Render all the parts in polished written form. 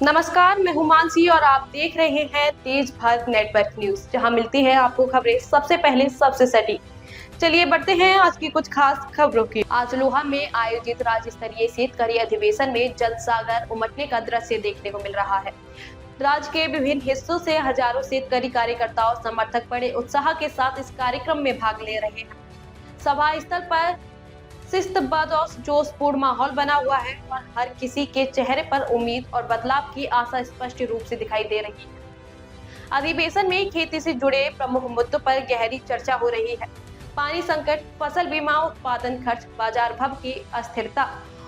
नमस्कार, मैं हुमांसी और आप देख रहे हैं तेज भारत नेटवर्क न्यूज, जहां मिलती है आपको खबरें सबसे पहले सबसे सटीक। चलिए बढ़ते हैं आज की कुछ खास खबरों की। आज लोहा में आयोजित राज्य स्तरीय शेतकारी अधिवेशन में जनसागर उमटने का दृश्य देखने को मिल रहा है। राज्य के विभिन्न हिस्सों से हजारों शेतकारी कार्यकर्ता और समर्थक बड़े उत्साह के साथ इस कार्यक्रम में भाग ले रहे हैं। सभा स्थल पर शिस्तबद्ध और जोशपूर्ण माहौल बना हुआ है और हर किसी के चेहरे पर उम्मीद और बदलाव की आशा स्पष्ट रूप से दिखाई दे रही है। अधिवेशन में खेती से जुड़े प्रमुख मुद्दों पर गहरी चर्चा हो रही है। पानी संकट, फसल बीमा, उत्पादन खर्च, बाजार भाव की अस्थिरता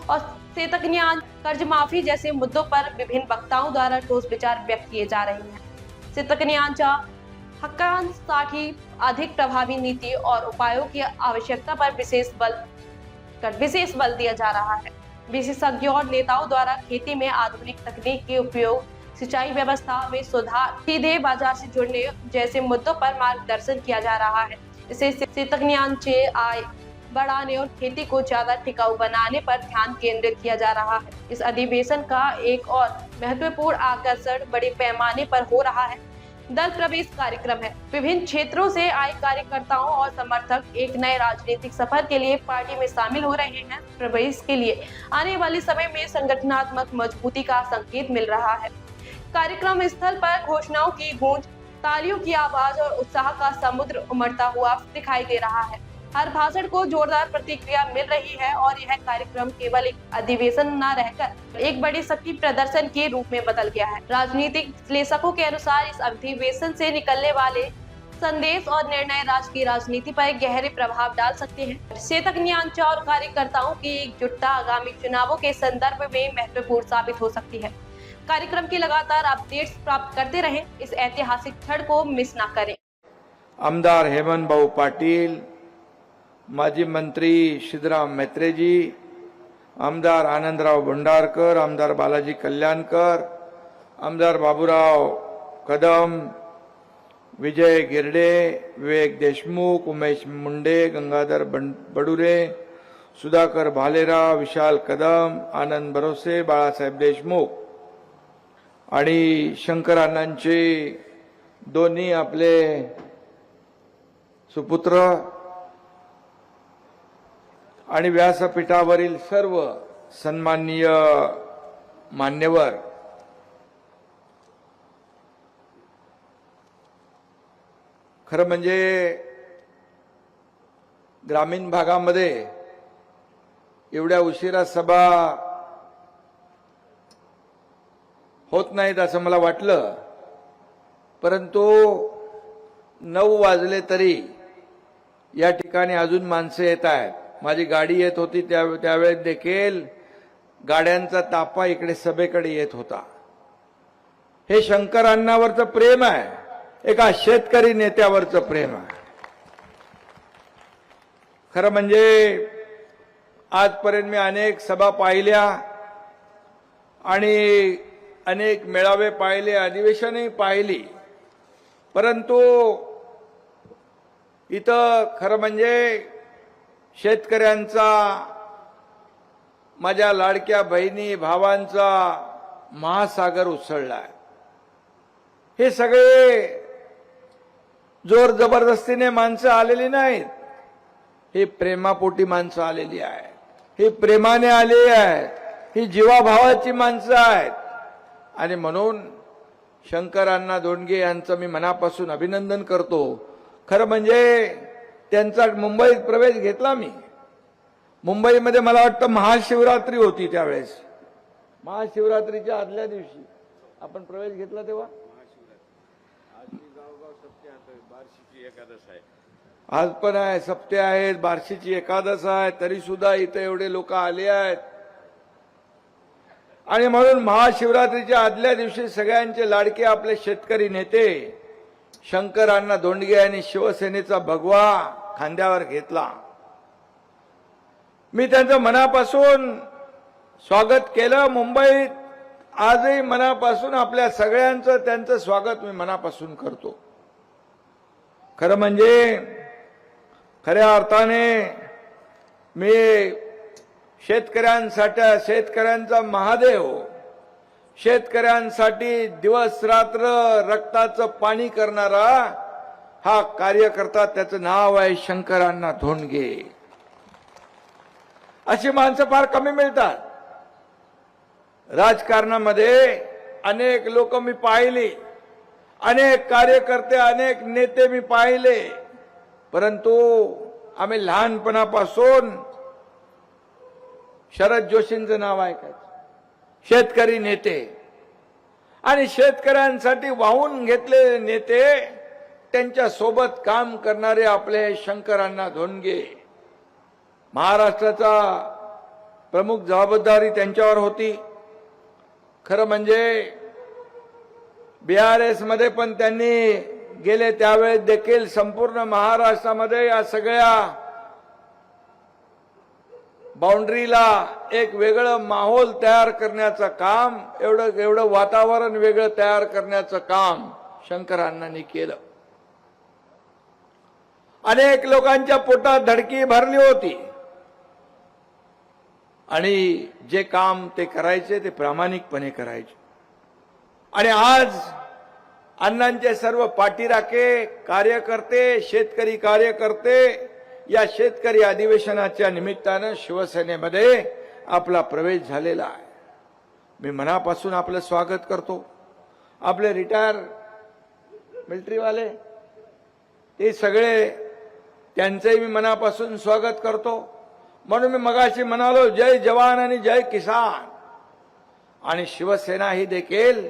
और शेतकन्यान कर्ज माफी जैसे मुद्दों पर विभिन्न वक्ताओं द्वारा ठोस विचार व्यक्त किए जा रहे हैं। शेतकन्यांच्या हक्कांसाठी अधिक प्रभावी नीति और उपायों की आवश्यकता पर विशेष बल दिया जा रहा है। विशेषज्ञों और नेताओं द्वारा खेती में आधुनिक तकनीक के उपयोग, सिंचाई व्यवस्था में सुधार, सीधे बाजार से जुड़ने जैसे मुद्दों पर मार्गदर्शन किया जा रहा है। इससे शेतकन्यांचे आय बढ़ाने और खेती को ज्यादा टिकाऊ बनाने पर ध्यान केंद्रित किया जा रहा है। इस अधिवेशन का एक और महत्वपूर्ण आकर्षण बड़े पैमाने पर हो रहा है दल प्रवेश कार्यक्रम है। विभिन्न क्षेत्रों से आए कार्यकर्ताओं और समर्थक एक नए राजनीतिक सफर के लिए पार्टी में शामिल हो रहे हैं। प्रवेश के लिए आने वाले समय में संगठनात्मक मजबूती का संकेत मिल रहा है। कार्यक्रम स्थल पर घोषणाओं की गूंज, तालियों की आवाज और उत्साह का समुद्र उमड़ता हुआ दिखाई दे रहा है। हर भाषण को जोरदार प्रतिक्रिया मिल रही है और यह कार्यक्रम केवल एक अधिवेशन न रहकर एक बड़ी शक्ति प्रदर्शन के रूप में बदल गया है। राजनीतिक विश्लेषकों के अनुसार इस अधिवेशन से निकलने वाले संदेश और निर्णय राज्य की राजनीति पर गहरे प्रभाव डाल सकते हैं। शेतकन्यांच्या और कार्यकर्ताओं की एकजुटता आगामी चुनावों के संदर्भ में महत्वपूर्ण साबित हो सकती है। कार्यक्रम की लगातार अपडेट्स प्राप्त करते रहें, इस ऐतिहासिक क्षण को मिस न करें। आमदार हेमंत भाऊ पाटील, माजी मंत्री सिद्धराम मैत्रेजी, आमदार आनंदराव भंडारकर, आमदार बालाजी कल्याणकर, आमदार बाबूराव कदम, विजय गिरडे, विवेक देशमुख, उमेश मुंडे, गंगाधर बडुरे, सुधाकर भालेराव, विशाल कदम, आनंद भरोसे, बाळासाहेब देशमुख आणि शंकर अण्णांचे दोन्ही आपले सुपुत्र आणि व्यासपीठावरील सर्व सन्माननीय मान्यवर, खरं म्हणजे ग्रामीण भागामध्ये एवढ्या उशिरा सभा होत नाहीत असं मला वाटलं, परंतु 9 वाजले तरी या ठिकाणी अजून माणसं येत आहेत। माझी गाडी येत होती त्यावेळेस देखील गाड्यांचा ताफा इकडे सभेकडे येत होता। हे शंकर अण्णावरचं प्रेम आहे, एका शेतकरी नेत्यावरचं प्रेम आहे। खरं म्हणजे आजपर्यंत मी अनेक सभा पाहिल्या आणि अनेक मेळावे पाहिले, अधिवेशनही पाहिली, परंतु इथं खरं म्हणजे शेतकऱ्यांचा, माझ्या लाडक्या बहिणी भावांचा महासागर उसळलाय। हे सगळे जोर जबरदस्तीने माणसं आलेली नाहीत, हे प्रेमापोटी माणसं आलेली आहेत, हे प्रेमाने आलेली आहेत, ही जीवाभावाची माणसं आहेत। आणि म्हणून शंकर अण्णा धोंडगे यांचं मी मनापासून अभिनंदन करतो। खरं म्हणजे त्यांचा मुंबईत प्रवेश घेतला मी। मुंबईमध्ये मला वाटतं महाशिवरात्री होती, त्यावेळेस महाशिवरात्रीच्या आदल्या दिवशी आपण प्रवेश घेतला तेव्हा आज पण आहे, सप्ते आहेत, बार्शीची एकादश आहे, तरी सुद्धा इथे एवढे लोक आले आहेत। आणि म्हणून महाशिवरात्रीच्या आदल्या दिवशी सगळ्यांचे लाडके आपले शेतकरी नेते शंकर अण्णा धोंडगे यांनी शिवसेनेचा भगवा खांद्यावर घेतला। मी त्यांचं मनापासून स्वागत केलं। मुंबईत आजही मनापासून आपल्या सगळ्यांचं त्यांचं स्वागत मी मनापासून करतो। खरं म्हणजे खऱ्या अर्थाने मी शेतकऱ्यांचा महादेव शेतकऱ्यांसाठी दिवस रात्र रक्ताचं पाणी करणारा हा कार्यकर्ता, त्याचं नाव आहे शंकरअण्णा धोंडगे. अशी माणसं फार कमी मिळतात. राजकारणामध्ये अनेक लोक मी पाहिले, अनेक कार्यकर्ते, अनेक नेते मी पाहिले, परंतु आम्ही लहानपणापासून शरद जोशींचं नाव ऐकायचं. शेतकरी नेते आणि शेतकऱ्यांसाठी वाहून घेतलेले नेते, त्यांच्या सोबत काम करणारे आपले शंकरअण्णा धोंडगे. महाराष्ट्राचा प्रमुख जबाबदारी त्यांच्यावर होती. खरं म्हणजे BRS मध्ये पण त्यांनी गेले त्यावेळेस देखील संपूर्ण महाराष्ट्रामध्ये या सगळ्या बाउंड्रीला एक वेगळं माहोल तयार करण्याचं काम, एवढं वातावरण वेगळं तयार करण्याचं काम शंकरअण्णांनी केलं. अनेक लोकांच्या पोटात धडकी भरली होती आणि जे काम ते करायचे ते प्रामाणिकपणे करायचे. आणि आज अण्णांचे सर्व पाठीराखे कार्यकर्ते, शेतकरी कार्यकर्ते या शेतकरी अधिवेशनाच्या निमित्तानं शिवसेनेमध्ये आपला प्रवेश झालेला आहे. मी मनापासून आपलं स्वागत करतो. आपले रिटायर मिलिटरीवाले ते सगळे, त्यांचंही मी मनापासून स्वागत करतो. म्हणून मी मगाशी म्हणालो, जय जवान आणि जय किसान. आणि शिवसेना ही देखील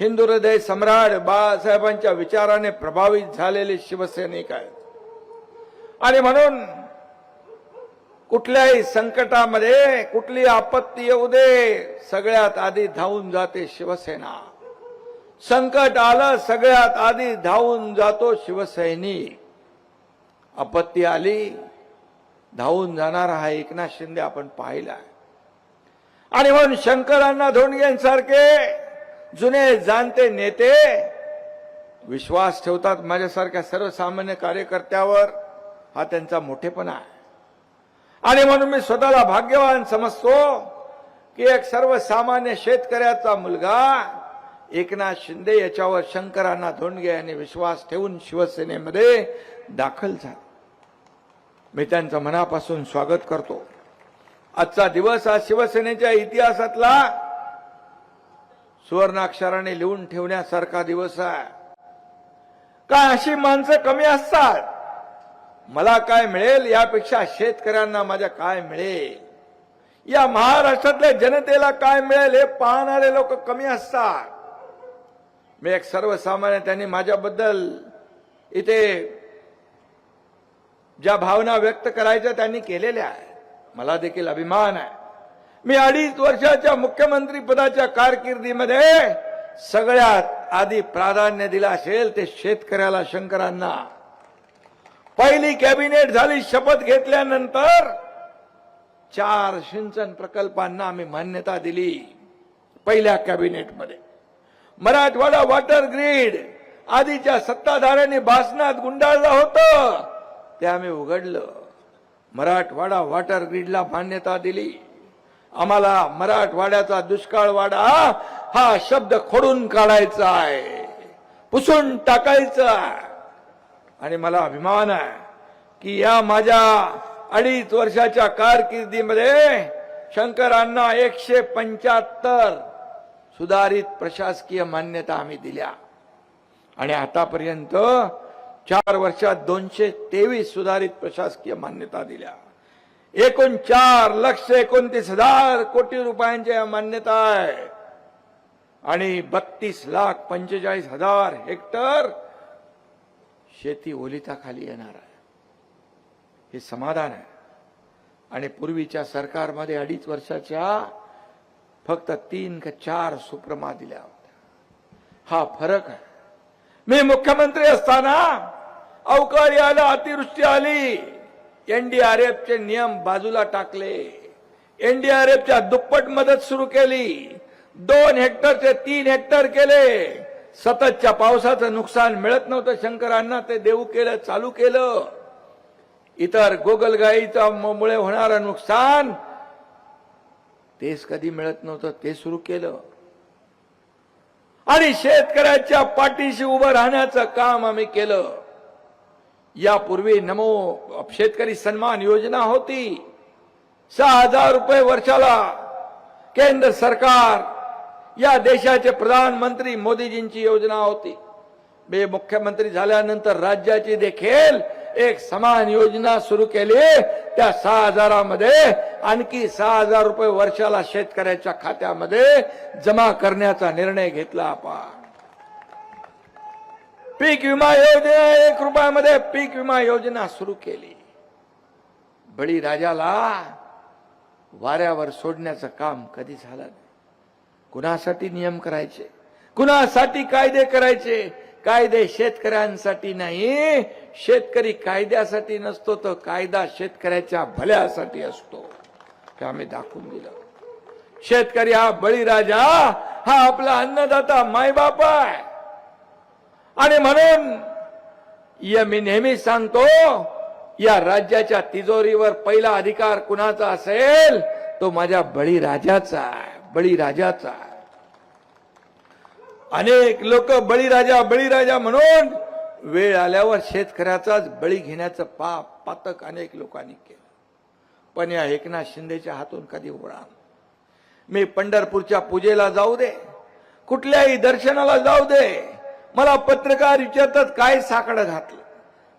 हिंदू हृदय सम्राट बाळासाहेबांच्या विचाराने प्रभावित झालेले शिवसैनिक आहेत. आणि म्हणून कुठल्याही संकटामध्ये, कुठली आपत्ती येऊ दे, सगळ्यात आधी धावून जाते शिवसेना. संकट आलं, सगळ्यात आधी धावून जातो शिवसैनिक. आपत्ती आली, धावून जाणारा हा एकनाथ शिंदे आपण पाहिला. आणि म्हणून शंकरअण्णा धोंडगेंसारखे जुने जाणते नेते विश्वास ठेवतात माझ्यासारख्या सर्वसामान्य कार्यकर्त्यावर. हा त्यांचा मोठेपणा आहे. आणि म्हणून मी स्वतःला भाग्यवान समजतो की एक सर्वसामान्य शेतकऱ्याचा मुलगा एकनाथ शिंदे याच्यावर शंकरअण्णा धोंडगे यांनी विश्वास ठेवून शिवसेनेमध्ये दाखल झाला. मी त्यांचं मनापासून स्वागत करतो. आजचा दिवस हा शिवसेनेच्या इतिहासातला सुवर्णाक्षराने लिहून ठेवण्यासारखा दिवस आहे. काय अशी माणसं कमी असतात? मला काय मिळेल यापेक्षा शेतकऱ्यांना माझ्या काय मिळेल, या महाराष्ट्रातल्या जनतेला काय मिळेल हे पाहणारे लोक कमी असतात. मी एक सर्वसामान्य, त्यांनी माझ्याबद्दल इथे ज्या भावना व्यक्त करायच्या त्यांनी केलेल्या आहे. मला देखील अभिमान आहे. मी 2.5 वर्षाच्या मुख्यमंत्री पदाच्या कारकिर्दीमध्ये सगळ्यात आधी प्राधान्य दिलं असेल ते शेतकऱ्याला, शंकरांना. पहिली कॅबिनेट झाली, शपथ घेतल्यानंतर 4 सिंचन प्रकल्पांना आम्ही मान्यता दिली. पहिल्या कॅबिनेटमध्ये मराठवाडा वॉटर ग्रीड आधीच्या सत्ताधाऱ्यांनी भाषणात गुंडाळलं होतं, ते आम्ही उघडलं. मराठवाडा वॉटर ग्रीडला मान्यता दिली. आम्हाला मराठवाड्याचा दुष्काळवाडा हा शब्द खोडून काढायचा आहे, पुसून टाकायचा आहे. आणि मला अभिमान आहे की या माझ्या 2.5 वर्षाच्या कारकिर्दीमध्ये शंकरअण्णा 175 सुधारित प्रशासकीय मान्यता आम्ही दिल्या. आणि आतापर्यंत 4 वर्षात 223 सुधारित प्रशासकीय मान्यता दिल्या. एकूण 4,29,000 कोटी रुपयांच्या मान्यता आहे. आणि 32,45,000 हेक्टर शेती ओलिताखाली येणार आहे. हे समाधान आहे. आणि पूर्वीच्या सरकारमध्ये 2.5 वर्षाच्या फक्त 3 का 4 सुप्रमा दिल्या होत्या. हा फरक आहे. मी मुख्यमंत्री असताना अवकाळी आला, अतिवृष्टी आली, NDRFचे नियम बाजूला टाकले. NDRFच्या दुप्पट मदत सुरू केली. 2 हेक्टरचे 3 हेक्टर केले. सततच्या पावसाचं नुकसान मिळत नव्हतं, शंकरांना ते देऊ केलं, चालू केलं. इतर गोगलगाईचा मुळे होणारं नुकसान तेच कधी मिळत नव्हतं, ते सुरू केलं. आणि शेतकऱ्याच्या पाठीशी उभं राहण्याचं काम आम्ही केलं. यापूर्वी नमो शेतकरी सन्मान योजना होती. 6,000 रुपये वर्षाला केंद्र सरकार या देशाचे प्रधानमंत्री मोदीजींची योजना होती. मी मुख्यमंत्री झाल्यानंतर राज्याची देखील एक समान योजना सुरू केली. त्या 6,000 मध्ये आणखी 6,000 रुपये वर्षाला शेतकऱ्याच्या खात्यामध्ये जमा करण्याचा निर्णय घेतला आपण. पीक विमा योजना 1 रुपयामध्ये पीक विमा योजना सुरू केली. बळीराजाला वाऱ्यावर सोडण्याचं काम कधी झालं नाही. कुणासाठी नियम करायचे, कुणासाठी कायदे करायचे. कायदे शेतकऱ्यांसाठी नाही, शेतकरी कायद्यासाठी नसतो, तर कायदा शेतकऱ्याच्या भल्यासाठी असतो. हे आम्ही दाखवून दिलं. शेतकरी हा बळीराजा, हा आपला अन्नदाता मायबाप आहे. आणि म्हणून मी नेहमी सांगतो, या राज्याच्या तिजोरीवर पहिला अधिकार कुणाचा असेल, तो माझ्या बळीराजाचा आहे. बळीराजाचा आहे. अनेक लोक बळीराजा बळीराजा म्हणून वेळ आल्यावर शेतकऱ्याचाच बळी घेण्याचं पातक अनेक लोकांनी केलं. पण या एकनाथ शिंदेच्या हातून कधी होणार. मी पंढरपूरच्या पूजेला जाऊ दे, कुठल्याही दर्शनाला जाऊ दे, मला पत्रकार विचारतात काय साकडं घातलं.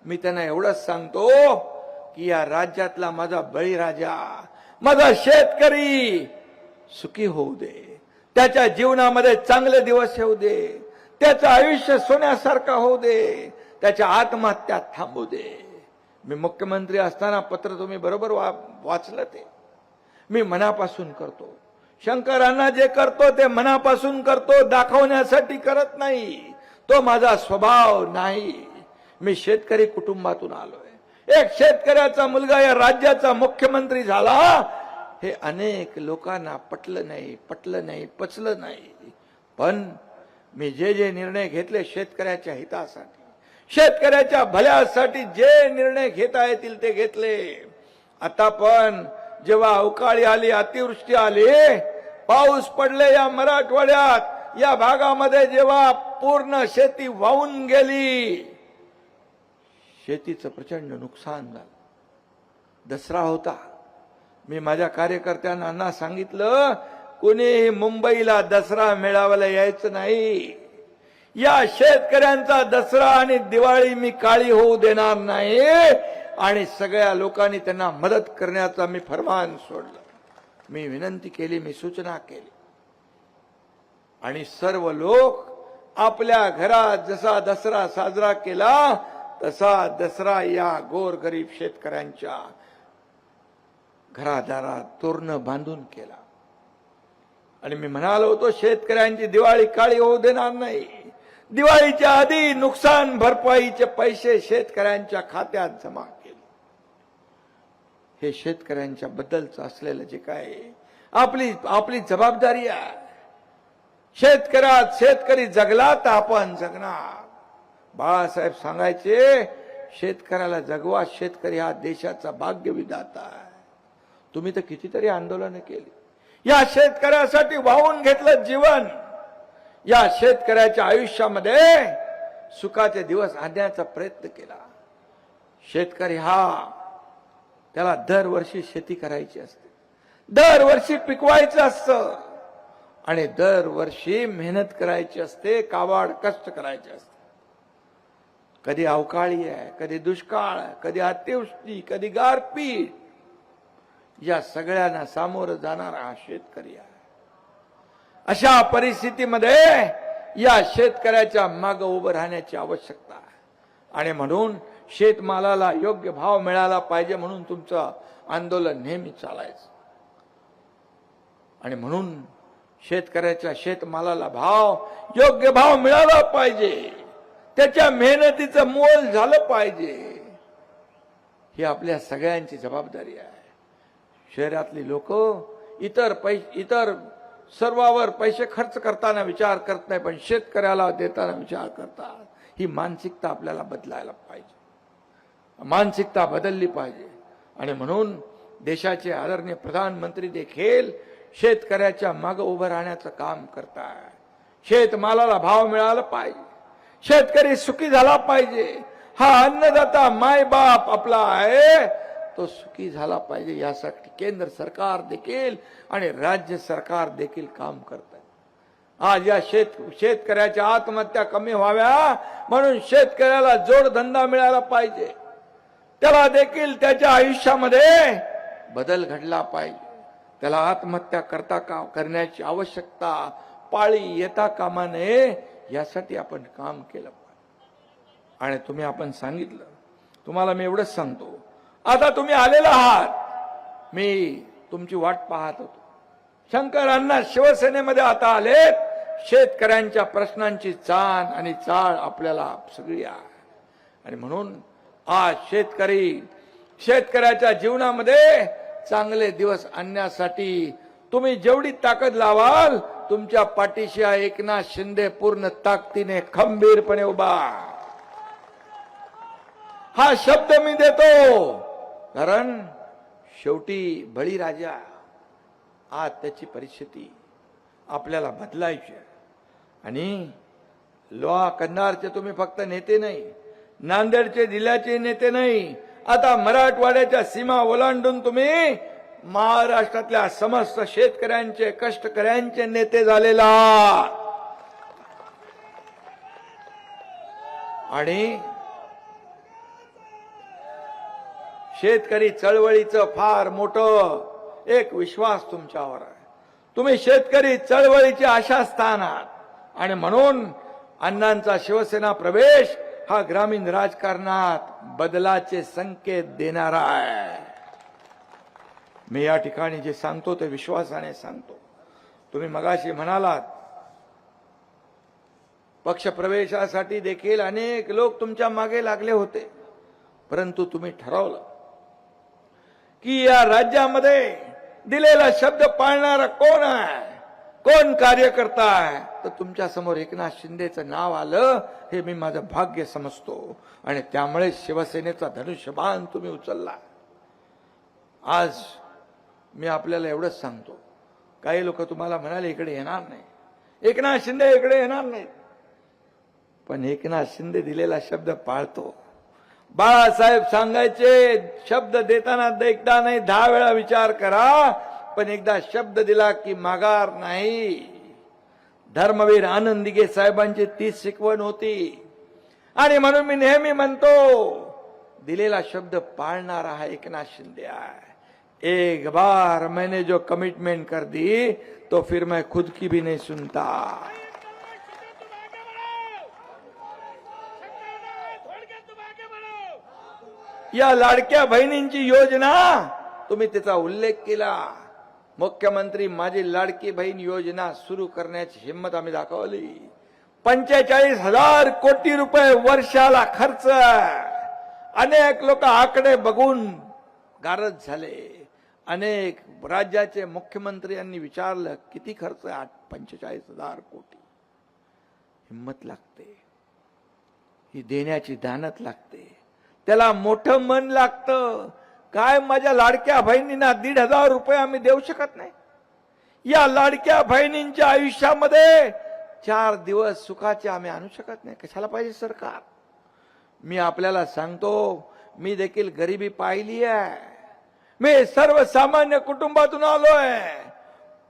मी त्यांना एवढंच सांगतो की या राज्यातला माझा बळीराजा, माझा शेतकरी सुखी होऊ दे, त्याच्या जीवनामध्ये चांगले दिवस येऊ दे, त्याचं आयुष्य सोन्यासारखं होऊ दे, त्याच्या आत्महत्या थांबू दे. मी मुख्यमंत्री असताना पत्र तुम्ही बरोबर वाचलं. ते मी मनापासून करतो. शंकरांना जे करतो ते मनापासून करतो, दाखवण्यासाठी करत नाही. तो माझा स्वभाव नाही. मी शेतकरी कुटुंबातून आलोय. एक शेतकऱ्याचा मुलगा या राज्याचा मुख्यमंत्री झाला, हे अनेक लोकांना पटलं नाही, पचलं नाही. पण मी जे निर्णय घेतले शेतकऱ्याच्या हितासाठी, शेतकऱ्याच्या भल्यासाठी जे निर्णय घेता येतील ते घेतले. आता पण जेव्हा अवकाळी आली, अतिवृष्टी आली, पाऊस पडले या मराठवाड्यात, या भागामध्ये जेव्हा पूर्ण शेती वाहून गेली, शेतीचं प्रचंड नुकसान झालं. दसरा होता. मी माझ्या कार्यकर्त्यांना सांगितलं, कोणीही मुंबईला दसरा मेळाव्याला यायचं नाही. या शेतकऱ्यांचा दसरा आणि दिवाळी मी काळी होऊ देणार नाही. आणि सगळ्या लोकांनी त्यांना मदत करण्याचा मी फरमान सोडलं. मी विनंती केली, मी सूचना केली. आणि सर्व लोक आपल्या घरात जसा दसरा साजरा केला, तसा दसरा या गोरगरीब शेतकऱ्यांच्या घरादारात तोरणं बांधून केला. आणि मी म्हणालो होतो, शेतकऱ्यांची दिवाळी काळी होऊ देणार नाही. दिवाळीच्या आधी नुकसान भरपाईचे पैसे शेतकऱ्यांच्या खात्यात जमा केले. हे शेतकऱ्यांच्या बद्दलचं असलेलं जे काय आपली जबाबदारी आहे. शेतकरी जगला तर आपण जगणार. बाळासाहेब सांगायचे, शेतकऱ्याला जगवा, शेतकरी हा देशाचा भाग्यविधाता आहे. तुम्ही तर कितीतरी आंदोलनं केली. या शेतकऱ्यासाठी वाहून घेतलं जीवन. या शेतकऱ्याच्या आयुष्यामध्ये सुखाचे दिवस आणण्याचा प्रयत्न केला. शेतकरी त्याला दरवर्षी शेती करायची असते, दरवर्षी पिकवायचं असतं आणि दरवर्षी मेहनत करायची असते, काबाड कष्ट करायचे असते. कधी अवकाळी आहे, कधी दुष्काळ, कधी अतिवृष्टी, कधी गारपीट, या सगळ्यांना सामोरं जाणारा हा शेतकरी आहे. अशा परिस्थितीमध्ये या शेतकऱ्याच्या मागे उभं राहण्याची आवश्यकता आहे. आणि म्हणून शेतमालाला योग्य भाव मिळाला पाहिजे म्हणून तुमचं आंदोलन नेहमी चालायचं. आणि म्हणून शेतकऱ्याच्या शेतमालाला योग्य भाव मिळाला पाहिजे, त्याच्या मेहनतीचं मोल झालं पाहिजे. ही आपल्या सगळ्यांची जबाबदारी आहे. शहरातली लोक इतर सर्वावर पैसे खर्च करताना विचार करत नाही, पण शेतकऱ्याला देताना विचार करतात. ही मानसिकता आपल्याला बदलायला पाहिजे. मानसिकता बदलली पाहिजे. आणि म्हणून देशाचे आदरणीय प्रधानमंत्री देखील शेतकऱ्याच्या मागे उभं राहण्याचं काम करतात. शेतमालाला भाव मिळाला पाहिजे, शेतकरी सुखी झाला पाहिजे, हा अन्नदाता माय बाप आपला आहे तो सुखी झाला पाहिजे, यासाठी केंद्र सरकार देखील आणि राज्य सरकार देखील काम करत आहे. आज या शेतकऱ्याच्या आत्महत्या कमी व्हाव्या म्हणून शेतकऱ्याला जोडधंदा मिळाला पाहिजे, त्याला देखील त्याच्या आयुष्यामध्ये बदल घडला पाहिजे, त्याला आत्महत्या करण्याची आवश्यकता पाळी येता कामा नये, यासाठी आपण काम केलं पाहिजे. आणि तुम्ही आपण सांगितलं, तुम्हाला मी एवढंच सांगतो, आता तुम्ही आलेला आहात, मी तुमची वाट पाहत होतो. शंकर अण्णा शिवसेनेमध्ये आता आलेत, शेतकऱ्यांच्या प्रश्नांची जाण आणि चाळ आपल्याला सगळी आहे. आणि म्हणून आज शेतकऱ्याच्या जीवनामध्ये चांगले दिवस आणण्यासाठी तुम्ही जेवढी ताकद लावाल, तुमच्या पाठीशी एकनाथ शिंदे पूर्ण ताकदीने खंबीरपणे उभा. हा शब्द मी देतो, कारण शेवटी बळीराजा आज त्याची परिस्थिती आपल्याला बदलायची आहे. आणि लोहा कंधारचे तुम्ही फक्त नेते नाही, नांदेडचे जिल्ह्याचे नेते नाही, आता मराठवाड्याच्या सीमा ओलांडून तुम्ही महाराष्ट्रातल्या समस्त शेतकऱ्यांचे कष्टकऱ्यांचे नेते झालेला. आणि शेतकरी चळवळीचं फार मोठं एक विश्वास तुमच्यावर आहे. तुम्ही शेतकरी चळवळीचे आशास्थान आहात. आणि म्हणून अण्णांचा शिवसेना प्रवेश हा ग्रामीण राजकारणात बदलाचे संकेत देणारा आहे. मी या ठिकाणी जे सांगतो ते विश्वासाने सांगतो. तुम्ही मगाशी म्हणालात, पक्षप्रवेशासाठी देखील अनेक लोक तुमच्या मागे लागले होते, परंतु तुम्ही ठरवलं की या राज्यामध्ये दिलेला शब्द पाळणारा कोण आहे, कोण कार्यकर्ता आहे, तर तुमच्या समोर एकनाथ शिंदेचं नाव आलं, हे मी माझं भाग्य समजतो. आणि त्यामुळे शिवसेनेचा धनुष्यबाण तुम्ही उचलला. आज मी आपल्याला एवढंच सांगतो, काही लोक तुम्हाला म्हणाले इकडे येणार नाही, एकनाथ शिंदे इकडे येणार नाही, पण एकनाथ शिंदे दिलेला शब्द पाळतो. बाळासाहेब सांगायचे, शब्द देताना एकदा नाही 10 वेळा विचार करा, पण एकदा शब्द दिला की माघार नाही. धर्मवीर आनंद दिघे साहेबांची तीच शिकवण होती. आणि म्हणून मी नेहमी म्हणतो, दिलेला शब्द पाळणारा हा एकनाथ शिंदे आहे. एक बार मैंने जो कमिटमेंट कर दी तो फिर मैं खुद की भी नहीं सुनता. या लाडक्या बहिणींची योजना तुम्ही त्याचा उल्लेख केला. मुख्यमंत्री माझी लाडकी बहीण योजना सुरू करण्याची हिंमत आम्ही दाखवली. 45,000 कोटी रुपये वर्षाला खर्च. अनेक लोक आकडे बघून गारज झाले. अनेक राज्याचे मुख्यमंत्री यांनी विचारलं किती खर्च आहे, 45,000 कोटी. हिंमत लागते, ही देण्याची दानत लागते, त्याला मोठं मन लागतं. काय माझ्या लाडक्या बहिणींना 1,500 रुपये आम्ही देऊ शकत नाही? या लाडक्या बहिणींच्या आयुष्यामध्ये 4 दिवस सुखाचे आम्ही आणू शकत नाही? कशाला पाहिजे सरकार? मी आपल्याला सांगतो, मी देखील गरिबी पाहिली आहे. मी सर्वसामान्य कुटुंबातून आलोय.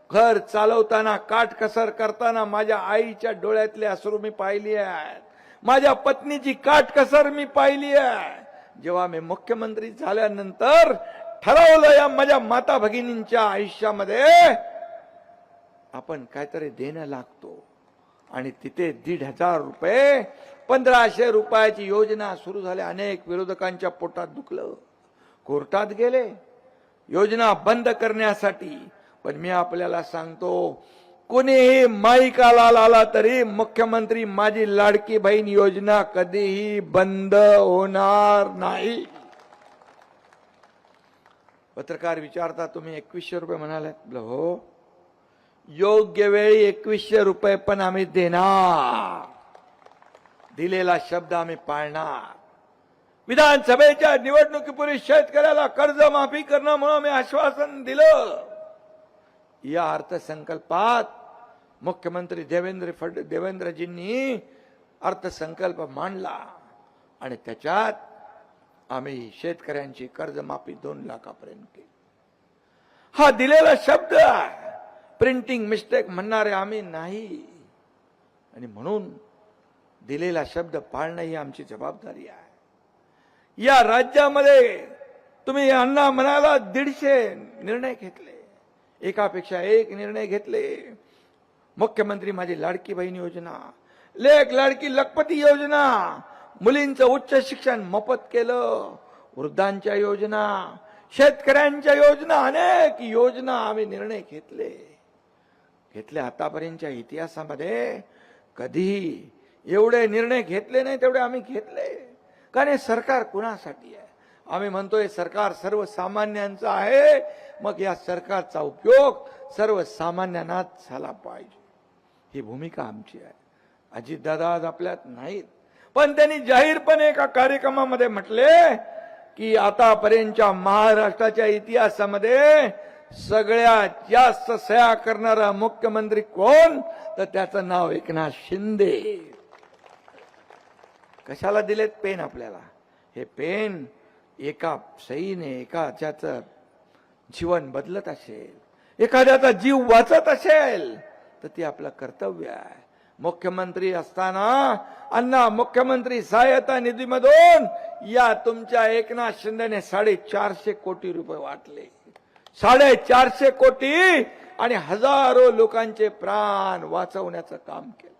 घर चालवताना, काटकसर करताना माझ्या आईच्या डोळ्यातले अश्रू मी पाहिली आहेत. माझ्या पत्नीची काटकसर मी पाहिली आहे. जेव्हा मी मुख्यमंत्री झाल्यानंतर ठरवलं, या माझ्या माता भगिनींच्या आयुष्यामध्ये आपण काहीतरी देणं लागतो. आणि तिथे 1,500 रुपये, 1,500 रुपयाची योजना सुरू झाली. अनेक विरोधकांच्या पोटात दुखलं, कोर्टात गेले योजना बंद करण्यासाठी. पण मी आपल्याला सांगतो, कोणीही माईकाला आला तरी मुख्यमंत्री माझी लाडकी बहीण योजना कधीही बंद होणार नाही. पत्रकार विचारतात, तुम्ही 2100 रुपये म्हणाले? हो, योग्य वेळी 2100 रुपये पण आम्ही देणार. दिलेला शब्द आम्ही पाळणार. विधानसभेच्या निवडणुकीपूर्वी शेतकऱ्याला कर्जमाफी करणं म्हणून आम्ही आश्वासन दिलं. या अर्थसंकल्पात मुख्यमंत्री देवेंद्रजींनी अर्थसंकल्प मांडला आणि त्याच्यात आम्ही शेतकऱ्यांची कर्जमाफी 2 लाखापर्यंत केली. हा दिलेला शब्द आहे. प्रिंटिंग मिस्टेक म्हणणारे आम्ही नाही आणि म्हणून दिलेला शब्द पाळणं ही आमची जबाबदारी आहे. या राज्यामध्ये तुम्ही अण्णा म्हणाला 150 निर्णय घेतले, एकापेक्षा एक निर्णय घेतले. मुख्यमंत्री माझी लाडकी बहीण योजना, लेक लाडकी लखपती योजना, मुलींचं उच्च शिक्षण मोफत केलं, वृद्धांच्या योजना, शेतकऱ्यांच्या योजना, अनेक योजना आम्ही निर्णय घेतले. आतापर्यंतच्या इतिहासामध्ये कधी एवढे निर्णय घेतले नाही तेवढे आम्ही घेतले. कारण हे सरकार कुणासाठी आहे? आम्ही म्हणतोय सरकार सर्वसामान्यांचं आहे, मग या सरकारचा उपयोग सर्वसामान्यांनाच झाला पाहिजे. ही भूमिका आमची आहे. अजितदादा आज आपल्यात नाहीत, पण त्यांनी जाहीरपणे एका कार्यक्रमामध्ये म्हटले की आतापर्यंतच्या महाराष्ट्राच्या इतिहासामध्ये सगळ्यात जास्त सह्या करणारा मुख्यमंत्री कोण, तर त्याचं नाव एकनाथ शिंदे. कशाला दिलेत पेन आपल्याला? हे पेन एका सहीने एकाच्याचं जीवन बदलत असेल, एखाद्याचा जीव वाचत असेल तर ते आपलं कर्तव्य आहे. मुख्यमंत्री असताना अण्णा मुख्यमंत्री सहायता निधीमधून या तुमच्या एकनाथ शिंदेने 450 कोटी रुपये वाटले. 450 कोटी आणि हजारो लोकांचे प्राण वाचवण्याचं काम केलं.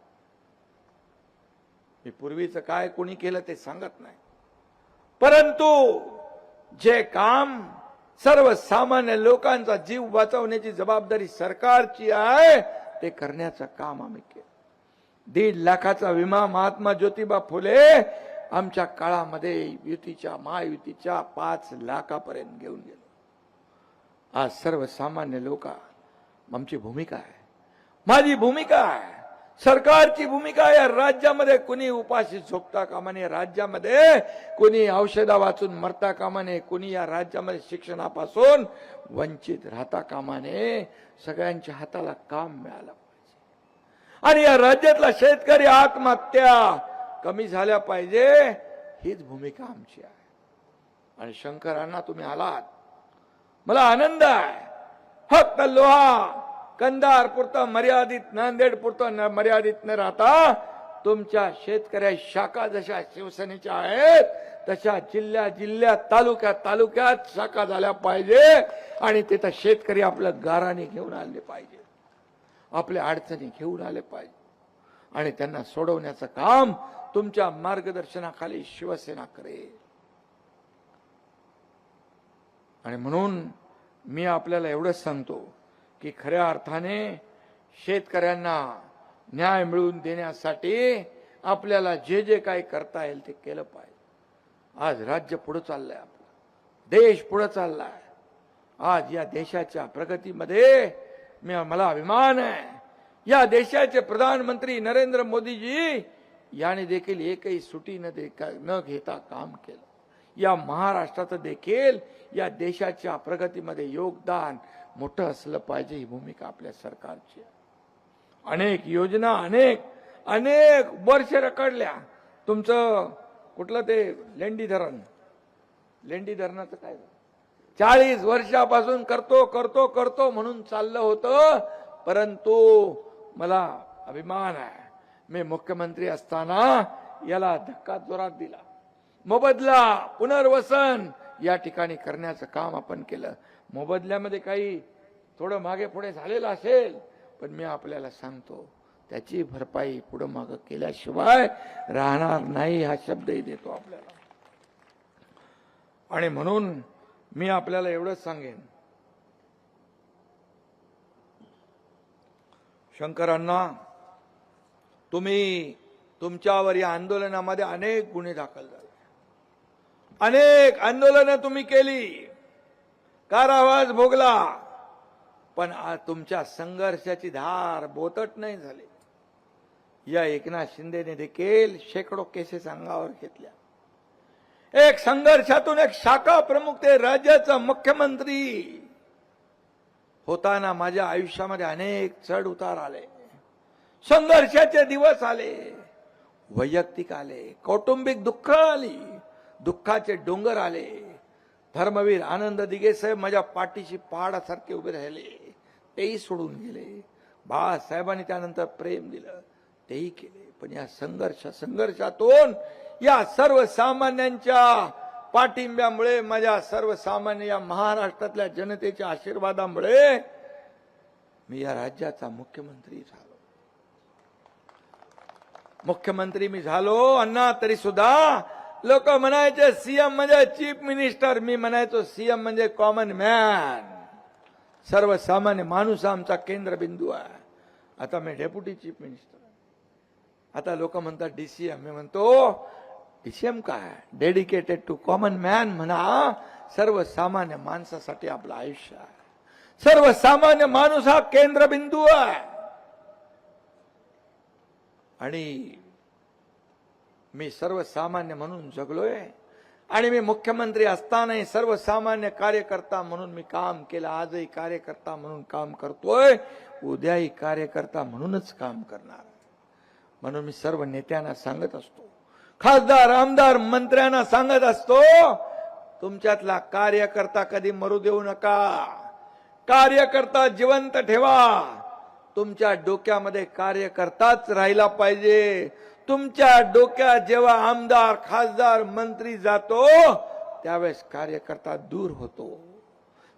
मी पूर्वीचं काय कोणी केलं ते सांगत नाही, परंतु जे काम सर्वसामान्य लोकांचा जीव वाचवण्याची जबाबदारी सरकारची आहे ते करण्याचं काम आम्ही केलं. 1.5 लाखाचा विमा महात्मा ज्योतिबा फुले आमच्या काळामध्ये महायुतीच्या 5 लाखापर्यंत घेऊन गेलो. आज सर्वसामान्य लोक आमची भूमिका आहे, माझी भूमिका आहे, सरकारची भूमिका आहे. या राज्यामध्ये कुणी उपाशी झोपता कामा नये, राज्यामध्ये कुणी औषधा वाचून मरता कामा नये, कुणी या राज्यामध्ये शिक्षणापासून वंचित राहता कामा नये. सगळ्यांच्या हाताला काम मिळालं पाहिजे आणि या राज्यातला शेतकरी आत्महत्या कमी झाल्या पाहिजे. हीच भूमिका आमची आहे. आणि शंकरांना तुम्ही आलात, मला आनंद आहे. फक्त लोहा कंधार पुरतं मर्यादित, नांदेड पुरतं मर्यादित न राहता तुमच्या शेतकऱ्या शाखा जशा शिवसेनेच्या आहेत तशा जिल्ह्यात तालुक्यात शाखा झाल्या पाहिजे आणि तिथं शेतकरी आपलं गाराने घेऊन आले पाहिजे, आपल्या अडचणी घेऊन आले पाहिजे आणि त्यांना सोडवण्याचं काम तुमच्या मार्गदर्शनाखाली शिवसेना करेल. आणि म्हणून मी आपल्याला एवढंच सांगतो की खऱ्या अर्थाने शेतकऱ्यांना न्याय मिळवून देण्यासाठी आपल्याला जे काही करता येईल ते केलं पाहिजे. आज राज्य पुढे चाललंय, आपला देश पुढे चाललाय. आज या देशाच्या प्रगतीमध्ये मला अभिमान आहे. या देशाचे प्रधानमंत्री नरेंद्र मोदीजी याने देखील एकही सुटी न घेता काम केलं. या महाराष्ट्राचं देखील या देशाच्या प्रगतीमध्ये योगदान मोठं असलं पाहिजे. ही भूमिका आपल्या सरकारची आहे. अनेक योजना अनेक वर्ष रखडल्या. तुमचं कुठलं ते लेंडी धरणाचं काय 40 वर्षापासून करतो म्हणून चाललं होतं. परंतु मला अभिमान आहे, मी मुख्यमंत्री असताना याला धक्का जोरात दिला. मोबदला पुनर्वसन या ठिकाणी करण्याचं काम आपण केलं. मोबदल्यामध्ये काही थोडं मागे पुढे झालेलं असेल, पण मी आपल्याला सांगतो त्याची भरपाई पुढे मागे केल्याशिवाय राहणार नाही, हा शब्दही देतो आपल्याला. आणि म्हणून मी आपल्याला एवढंच सांगेन, शंकरांना तुम्ही तुमच्यावर या आंदोलनामध्ये अनेक गुन्हे दाखल झाले, अनेक आंदोलनं तुम्ही केली, कारावास भोगला, पण आज तुमच्या संघर्षाची धार बोतट नाही झाली. या एकनाथ शिंदेने देखील शेकडो केसेस अंगावर घेतल्या. एक संघर्षातून एक शाखा प्रमुख ते राज्याचा मुख्यमंत्री होताना माझ्या आयुष्यामध्ये अनेक चढ उतार आले. संघर्षाचे दिवस आले, वैयक्तिक आले, कौटुंबिक दुःख आली, दुःखाचे डोंगर आले. धर्मवीर आनंद दिघे साहेब माझ्या पाठीशी पहाडासारखे उभे राहिले, तेही सोडून गेले. बाळासाहेबांनी त्यानंतर प्रेम दिलं, तेही केले. पण या संघर्षातून या सर्वसामान्यांच्या पाठिंब्यामुळे, माझ्या सर्वसामान्य या महाराष्ट्रातल्या जनतेच्या आशीर्वादामुळे मी या राज्याचा मुख्यमंत्री झालो. मुख्यमंत्री मी झालो अण्णा, तरी सुद्धा लोक म्हणायचे सीएम म्हणजे चीफ मिनिस्टर, मी म्हणायचो सीएम म्हणजे कॉमन मॅन, सर्वसामान्य माणूस आमचा केंद्रबिंदू आहे. आता मी डेप्युटी चीफ मिनिस्टर. आता लोक म्हणतात डीसीएम, मी म्हणतो डीसीएम काय, डेडिकेटेड टू कॉमन मॅन म्हणा. सर्वसामान्य माणसासाठी आपलं आयुष्य आहे. सर्वसामान्य माणूस हा केंद्रबिंदू आहे. आणि मी सर्वसामान्य म्हणून जगलोय आणि मी मुख्यमंत्री असतानाही सर्वसामान्य कार्यकर्ता म्हणून मी काम केलं. आजही कार्यकर्ता म्हणून काम करतोय, उद्याही कार्यकर्ता म्हणूनच काम करणार. म्हणून मी सर्व नेत्यांना सांगत असतो, खासदार आमदार मंत्र्यांना सांगत असतो, तुमच्यातला कार्यकर्ता कधी मरू देऊ नका. कार्यकर्ता जिवंत ठेवा. तुमच्या डोक्यामध्ये कार्यकर्ताच राहिला पाहिजे. तुमच्या डोक्यात जेव्हा आमदार खासदार मंत्री जातो त्यावेळेस कार्यकर्ता दूर होतो.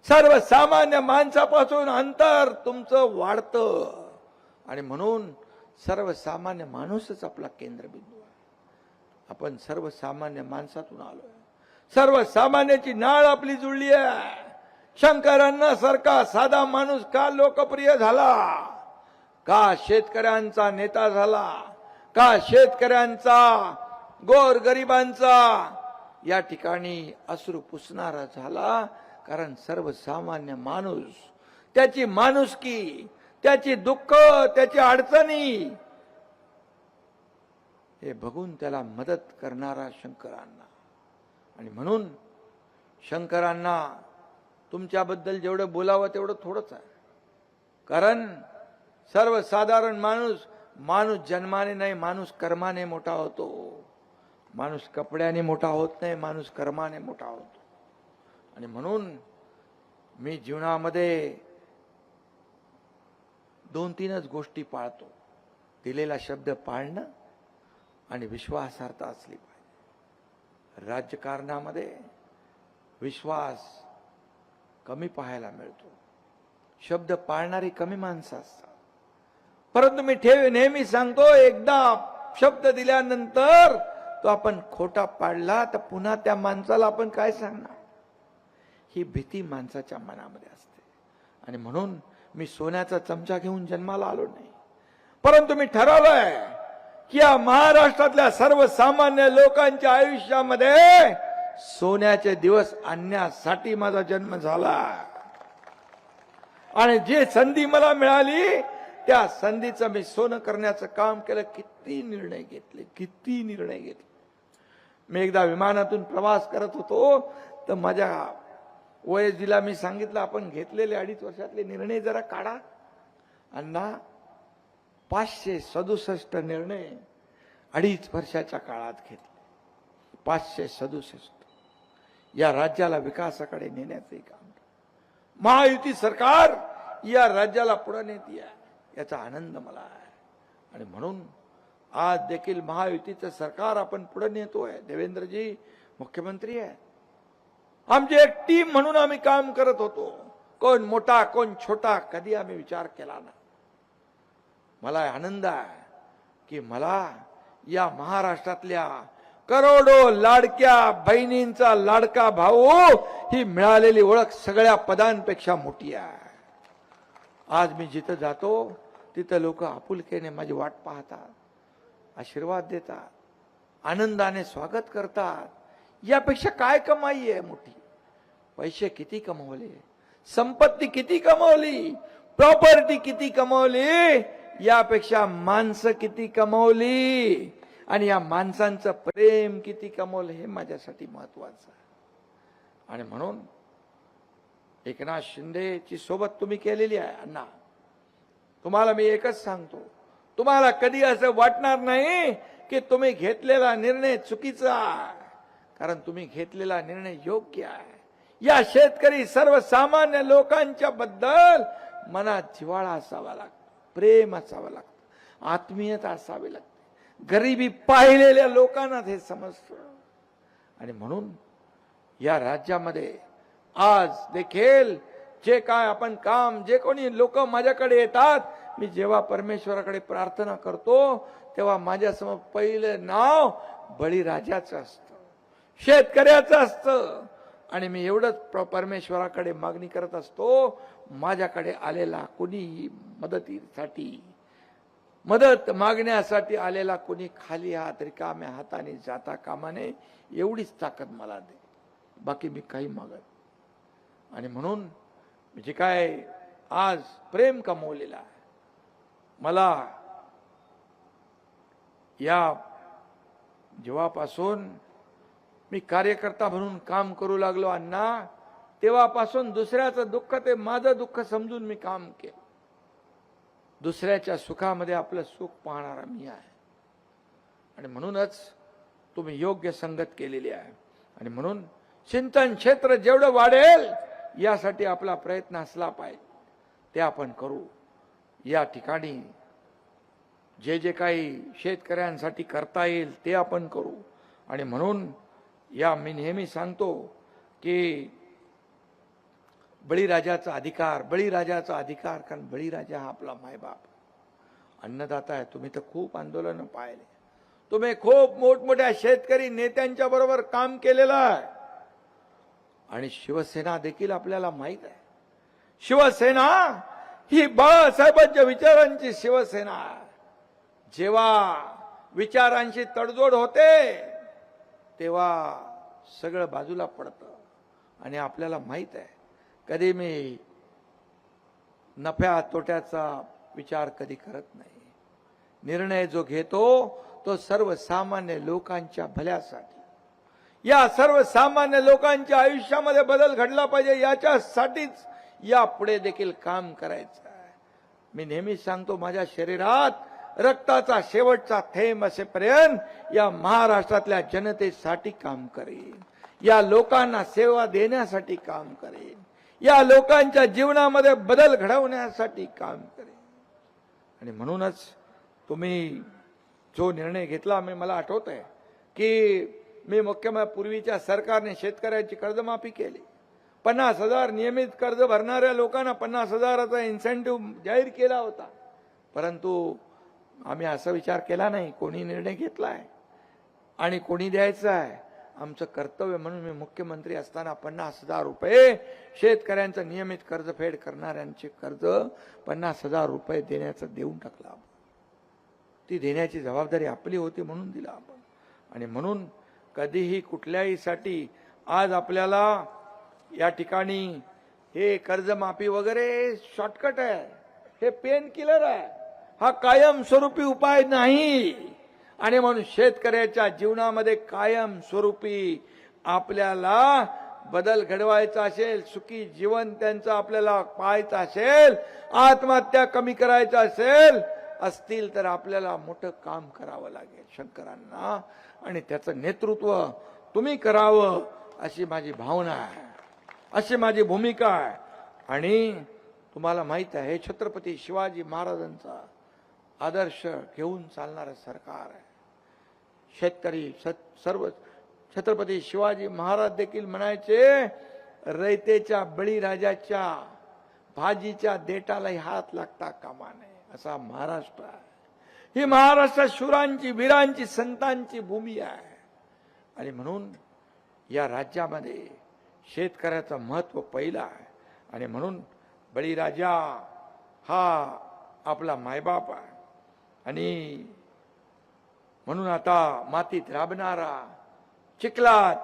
सर्वसामान्य माणसापासून अंतर तुमचं वाढतं. आणि म्हणून सर्वसामान्य माणूसच आपला केंद्रबिंदू आहे. आपण सर्वसामान्य माणसातून आलोय. सर्वसामान्याची नाळ आपली जुळली आहे. शंकरांना सारखा साधा माणूस का लोकप्रिय झाला, का शेतकऱ्यांचा नेता झाला, का शेतकऱ्यांचा गोरगरिबांचा या ठिकाणी अश्रू पुसणारा झाला. कारण सर्वसामान्य माणूस, त्याची माणुसकी, त्याची दुःख, त्याची अडचणी हे बघून त्याला मदत करणारा शंकरांना. आणि म्हणून शंकरांना तुमच्याबद्दल जेवढं बोलावं तेवढं थोडंच आहे. कारण सर्वसाधारण माणूस जन्माने नाही, माणूस कर्माने मोठा होतो. माणूस कपड्याने मोठा होत नाही, माणूस कर्माने मोठा होतो. आणि म्हणून मी जीवनामध्ये 2-3च गोष्टी पाळतो. दिलेला शब्द पाळणं आणि विश्वासार्हता असली पाहिजे. राजकारणामध्ये विश्वास कमी पाहायला मिळतो. शब्द पाळणारी कमी माणसं असतात. परंतु मी नेहमी सांगतो, एकदा शब्द दिल्यानंतर तो आपण खोटा पाडला तर पुन्हा त्या माणसाला आपण काय सांगणार, ही भीती माणसाच्या मनामध्ये असते. आणि म्हणून मी सोन्याचा चमचा घेऊन जन्माला आलो नाही. परंतु मी ठरवलंय की या महाराष्ट्रातल्या सर्वसामान्य लोकांच्या आयुष्यामध्ये सोन्याचे दिवस आणण्यासाठी माझा जन्म झाला. आणि जी संधी मला मिळाली त्या संधीचं मी सोनं करण्याचं काम केलं. किती निर्णय घेतले. मी एकदा विमानातून प्रवास करत होतो तर माझ्या ओएसडीला मी सांगितलं, आपण घेतलेले 2.5 वर्षातले निर्णय जरा काढा. अण्णा 567 निर्णय 2.5 वर्षाच्या काळात घेतले. 567 या राज्याला विकासाकडे नेण्याचे काम. महायुती सरकार या राज्याला पुढे नेते आहे, याचा आनंद मला आहे. आणि म्हणून आज देखील महायुतीचं सरकार आपण पुढे नेतोय. देवेंद्रजी मुख्यमंत्री आहे. आमची एक टीम म्हणून आम्ही काम करत होतो. कोण मोठा कोण छोटा कधी आम्ही विचार केला नाही. मला आनंद आहे की मला या महाराष्ट्रातल्या करोडो लाडक्या बहिणींचा लाडका भाऊ ही मिळालेली ओळख सगळ्या पदांपेक्षा मोठी आहे. आज मी जिथं जातो तिथं लोक आपुलकीने माझी वाट पाहतात, आशीर्वाद देतात, आनंदाने स्वागत करतात. यापेक्षा काय कमाई आहे मोठी? पैसे किती कमवले, संपत्ती किती कमवली, प्रॉपर्टी किती कमवली, यापेक्षा माणसं किती कमवली आणि या माणसांचं प्रेम किती कमवलं हे माझ्यासाठी महत्वाचं आहे. आणि म्हणून एकनाथ शिंदेची सोबत तुम्ही केलेली आहे. अण्णा, तुम्हाला मी एकच सांगतो, तुम्हाला कधी असं वाटणार नाही की तुम्ही घेतलेला निर्णय चुकीचा आहे, कारण तुम्ही घेतलेला निर्णय योग्य आहे. या शेतकरी सर्वसामान्य लोकांच्या बद्दल मनात जिव्हाळा असावा लागतो, प्रेम असावं लागतं, आत्मीयता असावी लागते. गरिबी पाहिलेल्या लोकांना हे समजतं. आणि म्हणून या राज्यामध्ये आज देखील जे काय आपण काम, जे कोणी लोक माझ्याकडे येतात, मी जेव्हा परमेश्वराकडे प्रार्थना करतो तेव्हा माझ्यासमोर पहिलं नाव बळीराजाचं असतं, शेतकऱ्याचं असतं. आणि मी एवढंच परमेश्वराकडे मागणी करत असतो, माझ्याकडे आलेला कोणीही मदतीसाठी, मदत मागण्यासाठी आलेला कोणी खाली हात रिकाम्या हाताने जाता कामा नये, एवढीच ताकद मला दे, बाकी मी काही मागत. आणि म्हणून जे काय आज प्रेम कमवलेला आहे, मला या जेव्हापासून मी कार्यकर्ता म्हणून काम करू लागलो अण्णा, तेव्हापासून दुसऱ्याचं दुःख ते माझं दुःख समजून मी काम केलं. दुसऱ्याच्या सुखामध्ये आपलं सुख पाहणारा मी आहे. आणि म्हणूनच तुम्ही योग्य संगत केलेली आहे. आणि म्हणून चिंतन क्षेत्र जेवढं वाढेल यासाठी आपला प्रयत्न असला पाहिजे, ते आपण करू. या ठिकाणी जे जे काही शेतकऱ्यांसाठी करता येईल ते आपण करू. आणि म्हणून या मी नेहमी सांगतो की बळीराजाचा अधिकार, बळीराजाचा अधिकार, कारण बळीराजा हा आपला मायबाप, अन्नदाता आहे. तुम्ही तर खूप आंदोलन पाहिले, तुम्ही खूप मोठमोठ्या शेतकरी नेत्यांच्या बरोबर काम केलेलं आहे. आणि शिवसेना देखील आपल्याला माहित आहे, शिवसेना ही बाळासाहेबांच्या विचारांची शिवसेना आहे. जेव्हा विचारांशी तडजोड होते तेव्हा सगळं बाजूला पडतं. आणि आपल्याला माहित आहे, कधी मी नफ्या तोट्याचा विचार कधी करत नाही. निर्णय जो घेतो तो सर्वसामान्य लोकांच्या भल्यासाठी, या सर्वसामान्य लोकांच्या आयुष्यामध्ये बदल घडला पाहिजे, याच्यासाठीच यापुढे देखील काम करायचं आहे. मी नेहमी सांगतो, माझ्या शरीरात रक्ताचा शेवटचा थेंब असेपर्यंत या महाराष्ट्रातल्या जनतेसाठी काम करेन, या लोकांना सेवा देण्यासाठी काम करेन, या लोकांच्या जीवनामध्ये बदल घडवण्यासाठी काम करेन. आणि म्हणूनच तुम्ही जो निर्णय घेतला, मला आठवत आहे की मी मुख्यमंत्री पूर्वीच्या सरकारने शेतकऱ्यांची कर्जमाफी केली. 50,000 नियमित कर्ज भरणाऱ्या लोकांना 50,000चा इन्सेंटिव्ह जाहीर केला होता. परंतु आम्ही असा विचार केला नाही, कोणी निर्णय घेतलाय आणि कोणी द्यायचा आहे. आमचं कर्तव्य म्हणून मी मुख्यमंत्री असताना 50,000 रुपये शेतकऱ्यांचं नियमित कर्जफेड करणाऱ्यांचे कर्ज 50,000 रुपये देण्याचं देऊन टाकला. ती देण्याची जबाबदारी आपली होती म्हणून दिला आपण. आणि म्हणून कधीही कुठल्याही साठी आज आपल्याला या ठिकाणी हे कर्जमाफी वगैरे शॉर्टकट आहे, हे पेन किलर आहे, हा कायमस्वरूपी उपाय नाही. आणि म्हणून शेतकऱ्याच्या जीवनामध्ये कायमस्वरूपी आपल्याला बदल घडवायचा असेल, सुखी जीवन त्यांचं आपल्याला पाहायचं असेल, आत्महत्या कमी करायचं असतील तर आपल्याला मोठं काम करावं लागेल शंकरांना. आणि त्याचं नेतृत्व तुम्ही करावं अशी माझी भावना आहे, अशी माझी भूमिका आहे. आणि तुम्हाला माहित आहे, हे छत्रपती शिवाजी महाराजांचा आदर्श घेऊन चालणारं सरकार आहे. शेतकरी सर्व छत्रपती शिवाजी महाराज देखील म्हणायचे, रयतेच्या बळीराजाच्या भाजीच्या देठालाही हात लागता कामा नये, असा महाराष्ट्र आहे. ही महाराष्ट्र शूरांची, वीरांची, संतांची भूमी आहे. आणि म्हणून या राज्यामध्ये शेतकऱ्याचं महत्व पहिलं आहे. आणि म्हणून बळीराजा हा आपला मायबाप आहे. आणि म्हणून आता मातीत राबणारा, चिखलात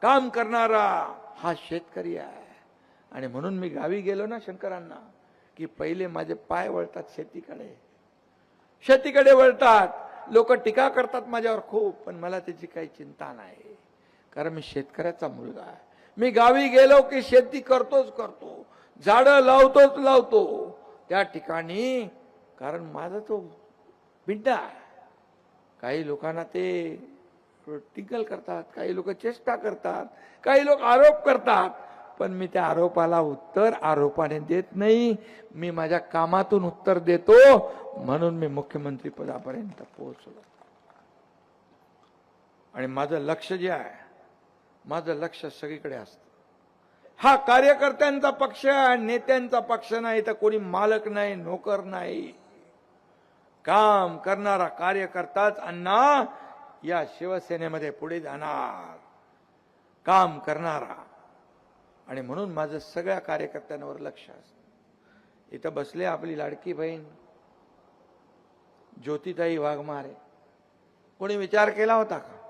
काम करणारा हा शेतकरी आहे. आणि म्हणून मी गावी गेलो ना शंकरांना, की पहिले माझे पाय वळतात शेतीकडे, शेतीकडे वळतात. लोक टीका करतात माझ्यावर खूप, पण मला त्याची काही चिंता नाही, कारण मी शेतकऱ्याचा मुलगा आहे. मी गावी गेलो की शेती करतो, झाडं लावतो त्या ठिकाणी, कारण माझा तो भिड्डा आहे. काही लोकांना ते टिंगल करतात, काही लोक चेष्टा करतात, काही लोक आरोप करतात, पण मी त्या आरोपाला उत्तर आरोपाने देत नाही. मी माझ्या कामातून उत्तर देतो, म्हणून मी मुख्यमंत्री पदापर्यंत पोहोचलो. आणि माझं लक्ष जे आहे, माझं लक्ष सगळीकडे असतं. हा कार्यकर्त्यांचा पक्ष आहे, नेत्यांचा पक्ष नाही. तर कोणी मालक नाही, नोकर नाही. काम करणारा कार्यकर्ताच अण्णा या शिवसेनेमध्ये पुढे जाणार, काम करणारा. आणि म्हणून माझं सगळ्या कार्यकर्त्यांवर लक्ष असतं. इथं बसले आपली लाडकी बहीण ज्योतिताई वाघमारे. कोणी विचार केला होता का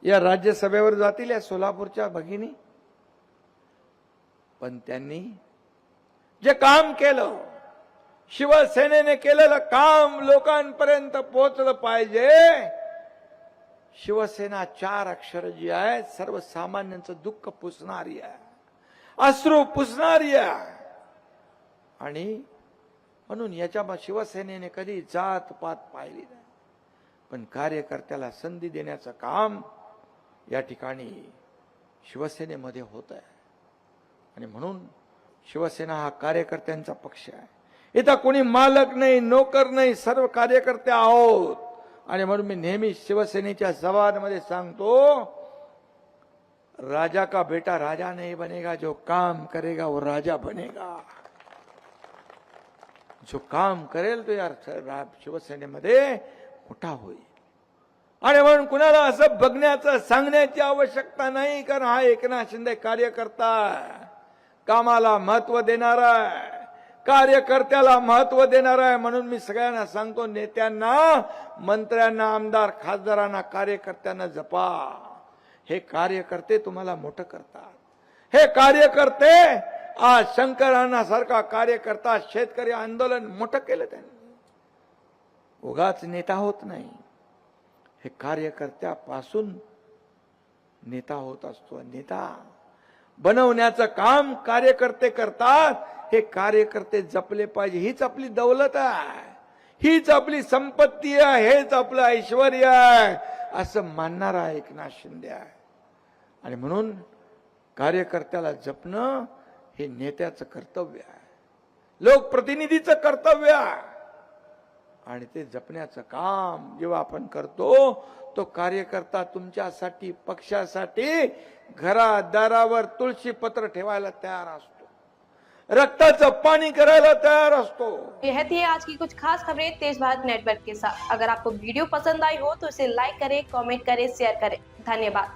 या राज्यसभेवर जातील या सोलापूरच्या भगिनी? पण त्यांनी जे काम केलं, शिवसेनेने केलेलं काम लोकांपर्यंत पोहोचलं पाहिजे. शिवसेना 4 अक्षर जी आहे, सर्वसामान्यांचं दुःख पुसणारी आहे, अश्रू पुसणारी आहे. आणि म्हणून याच्या शिवसेनेने कधी जात पात पाहिली नाही. पण कार्यकर्त्याला संधी देण्याचं काम या ठिकाणी शिवसेनेमध्ये होत आहे. आणि म्हणून शिवसेना हा कार्यकर्त्यांचा पक्ष आहे. इथं कोणी मालक नाही, नोकर नाही, सर्व कार्यकर्ते आहोत. आणि म्हणून मी नेहमी शिवसेनेच्या सवादमध्ये सांगतो, राजा का बेटा राजा नहीं बनेगा, जो काम करेगा वो राजा बनेगा. जो काम करेल तो यार शिवसेनेमध्ये मोठा होईल. आणि म्हणून कुणाला असं बघण्याचं सांगण्याची आवश्यकता नाही, कारण हा एकनाथ शिंदे कार्यकर्ता आहे, कामाला महत्व देणारा आहे, कार्यकर्त्याला महत्व देणारा आहे. म्हणून मी सगळ्यांना सांगतो, नेत्यांना, मंत्र्यांना, आमदार, खासदारांना, कार्यकर्त्यांना जपा. हे कार्यकर्ते तुम्हाला मोठं करतात. हे कार्यकर्ते, आज शंकरांना सारखा कार्यकर्ता शेतकरी आंदोलन मोठं केलं त्यांनी. उगाच नेता होत नाही, हे कार्यकर्त्यापासून नेता होत असतो. नेता बनवण्याचं काम कार्यकर्ते करतात. हे कार्यकर्ते जपले पाहिजे. हीच आपली दौलत आहे, हीच आपली संपत्ती आहे, हेच आपलं ऐश्वर आहे, असं मानणारा एकनाथ शिंदे आहे. आणि म्हणून कार्यकर्त्याला जपणं हे नेत्याचं कर्तव्य आहे, लोकप्रतिनिधीचं कर्तव्य आहे. आणि ते जपण्याचं काम जेव्हा आपण करतो, तो कार्यकर्ता तुमच्यासाठी, पक्षासाठी घरादारावर तुळशी पत्र ठेवायला तयार असतो, रक्ताचं पाणी करायला तयार असतो. यह थी आज की कुछ खास खबरें तेज भारत नेटवर्क के साथ. अगर आपको वीडियो पसंद आई हो तो इसे लाइक करें, कमेंट करें, शेयर करें. धन्यवाद.